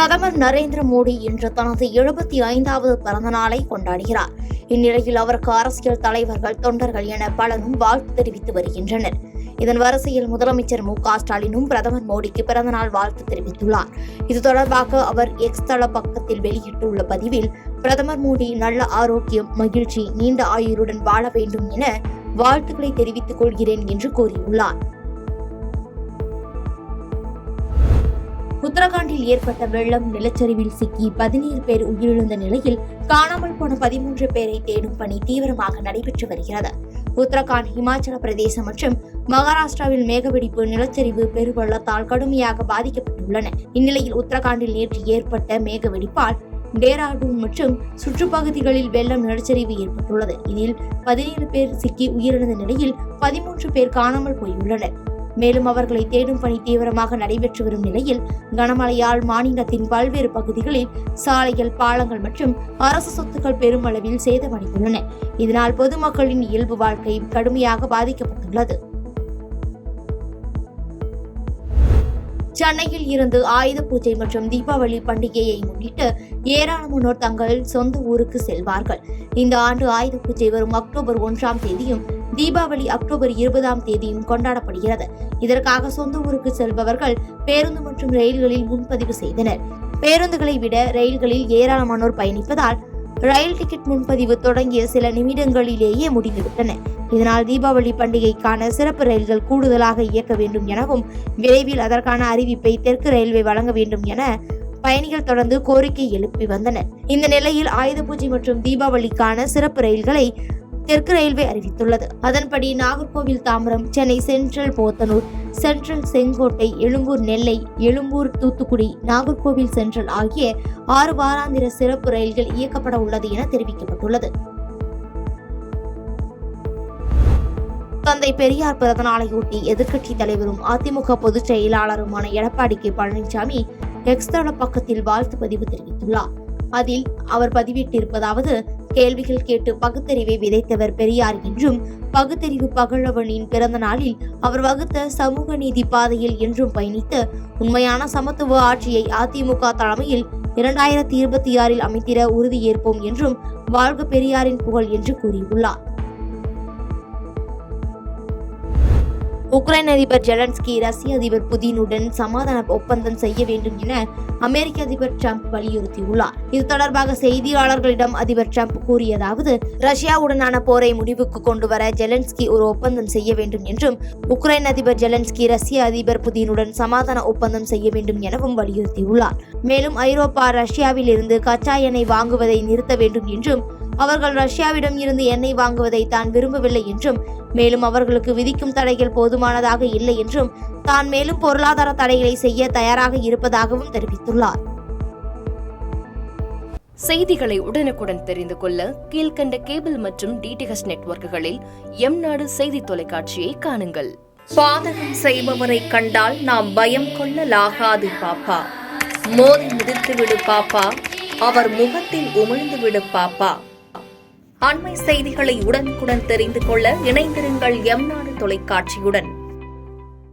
பிரதமர் நரேந்திர மோடி இன்று தனது 75வது பிறந்த நாளை கொண்டாடுகிறார். இந்நிலையில் அவருக்கு அரசியல் தலைவர்கள், தொண்டர்கள் என பலரும் வாழ்த்து தெரிவித்து வருகின்றனர். இதன் வரிசையில் முதலமைச்சர் மு.க.ஸ்டாலினும் பிரதமர் மோடிக்கு பிறந்தநாள் வாழ்த்து தெரிவித்துள்ளார். இது தொடர்பாக அவர் எக்ஸ் தள பக்கத்தில் வெளியிட்டுள்ள பதிவில், பிரதமர் மோடி நல்ல ஆரோக்கியம், மகிழ்ச்சி, நீண்ட ஆயுளுடன் வாழ வேண்டும் என வாழ்த்துக்களை தெரிவித்துக் கொள்கிறேன் என்று கூறியுள்ளார். உத்தரகாண்டில் ஏற்பட்ட வெள்ளம், நிலச்சரிவில் சிக்கி 17 பேர் உயிரிழந்த நிலையில் காணாமல் போன 13 பேரை தேடும் பணி தீவிரமாக நடைபெற்று வருகிறது. உத்தரகாண்ட், இமாச்சல பிரதேசம் மற்றும் மகாராஷ்டிராவில் மேகவெடிப்பு, நிலச்சரிவு, பெருவெள்ளத்தால் கடுமையாக பாதிக்கப்பட்டுள்ளன. இந்நிலையில் உத்தரகாண்டில் நேற்று ஏற்பட்ட மேகவெடிப்பால் டேராடூன் மற்றும் சுற்றுப்பகுதிகளில் வெள்ளம், நிலச்சரிவு ஏற்பட்டுள்ளது. இதில் 17 பேர் சிக்கி உயிரிழந்த நிலையில் 13 பேர் காணாமல் போயுள்ளனர். மேலும் அவர்களை தேடும் பணி தீவிரமாக நடைபெற்று வரும் நிலையில் கனமழையால் மாநிலத்தின் பல்வேறு பகுதிகளில் சாலைகள், பாலங்கள் மற்றும் அரசு சொத்துக்கள் பெருமளவில் சேதமடைந்துள்ளன. இதனால் பொதுமக்களின் இயல்பு வாழ்க்கை கடுமையாக பாதிக்கப்பட்டுள்ளது. சென்னையில் இருந்து ஆயுத பூஜை மற்றும் தீபாவளி பண்டிகையை முன்னிட்டு ஏராளமானோர் தங்கள் சொந்த ஊருக்கு செல்வார்கள். இந்த ஆண்டு ஆயுத பூஜை வரும் அக்டோபர் 1ஆம் தேதியும், தீபாவளி அக்டோபர் 20ஆம் தேதியும் கொண்டாடப்படுகிறது. இதற்காக சொந்த ஊருக்கு செல்பவர்கள் பேருந்து மற்றும் ரயில்களில் முன்பதிவு செய்தனர். பேருந்துகளை விட ரயில்களில் ஏராளமானோர் பயணிப்பதால் ரயில் டிக்கெட் முன்பதிவு தொடங்கிய சில நிமிடங்களிலேயே முடிந்துவிட்டன. இதனால் தீபாவளி பண்டிகைக்கான சிறப்பு ரயில்கள் கூடுதலாக இயக்க வேண்டும் எனவும், விரைவில் அதற்கான அறிவிப்பை தெற்கு ரயில்வே வழங்க வேண்டும் என பயணிகள் தொடர்ந்து கோரிக்கை எழுப்பி வந்தனர். இந்த நிலையில் ஆயுத பூஜை மற்றும் தீபாவளிக்கான சிறப்பு ரயில்களை தெற்கு ரயில்வே அறிவித்துள்ளது. அதன்படி நாகர்கோவில் தாம்பரம், சென்னை சென்ட்ரல் போத்தனூர், சென்ட்ரல் செங்கோட்டை, எழும்பூர் நெல்லை, எழும்பூர் தூத்துக்குடி, நாகர்கோவில் சென்ட்ரல் ஆகிய 6 வாராந்திர சிறப்பு ரயில்கள் இயக்கப்பட உள்ளது என தெரிவிக்கப்பட்டுள்ளது. தந்தை பெரியார் பிறந்தநாளையொட்டி எதிர்க்கட்சித் தலைவரும் அதிமுக பொதுச் செயலாளருமான எடப்பாடி கே. பழனிசாமி எக்ஸ் தள பக்கத்தில் வாழ்த்து பதிவு தெரிவித்துள்ளார். அதில் அவர் பதிவிட்டிருப்பதாவது: கேள்விகள் கேட்டு பகுத்தறிவை விதைத்தவர் பெரியார் என்றும், பகுத்தறிவு பகலவனின் பிறந்த நாளில் அவர் வகுத்த சமூக நீதி பாதையில் என்றும் பயணித்து உண்மையான சமத்துவ ஆட்சியை அதிமுக தலைமையில் 2026 அமைத்திட உறுதியேற்போம் என்றும், வாழ்க பெரியாரின் புகழ் என்று கூறியுள்ளார். உக்ரைன் அதிபர் ஜெலன்ஸ்கி ரஷ்ய அதிபர் புதினுடன் சமாதான ஒப்பந்தம் செய்ய வேண்டும் என அமெரிக்க அதிபர் டிரம்ப் வலியுறுத்தியுள்ளார். இது தொடர்பாக செய்தியாளர்களிடம் அதிபர் டிரம்ப் கூறியதாவது: ரஷ்யாவுடனான போரை முடிவுக்கு கொண்டு வர ஜெலன்ஸ்கி ஒரு ஒப்பந்தம் செய்ய வேண்டும் என்றும், உக்ரைன் அதிபர் ஜெலன்ஸ்கி ரஷ்ய அதிபர் புதினுடன் சமாதான ஒப்பந்தம் செய்ய வேண்டும் எனவும் வலியுறுத்தியுள்ளார். மேலும் ஐரோப்பா ரஷ்யாவில் இருந்து கச்சா எண்ணெய் வாங்குவதை நிறுத்த வேண்டும் என்றும், அவர்கள் ரஷ்யாவிடம் இருந்து எண்ணெய் வாங்குவதை தான் விரும்பவில்லை என்றும், மேலும் அவர்களுக்கு விதிக்கும் தடைகள் போதுமானதாக இல்லை என்றும், தான் மேலும் பொருளாதார தடைகளை செய்ய தயாராக இருப்பதாகவும் தெரிவித்துள்ளார். செய்திகளை உடனுக்குடன் தெரிந்து கொள்ள கீழ்கண்ட கேபிள் மற்றும் டிடிஎச் நெட்வொர்க்குகளில் எம்நாடு செய்தி தொலைக்காட்சியை காணுங்கள். பாதகம் செய்பவரை கண்டால் நாம் பயம் கொள்ளலாகாது பாப்பா, மோதி மிதித்து விடு பாப்பா, அவர் முகத்தில் உமிழ்ந்து விடு பாப்பா. அண்மை செய்திகளை உடனுக்குடன் தெரிந்து கொள்ள இணைந்திருங்கள் எம்நாடு தொலைக்காட்சியுடன்.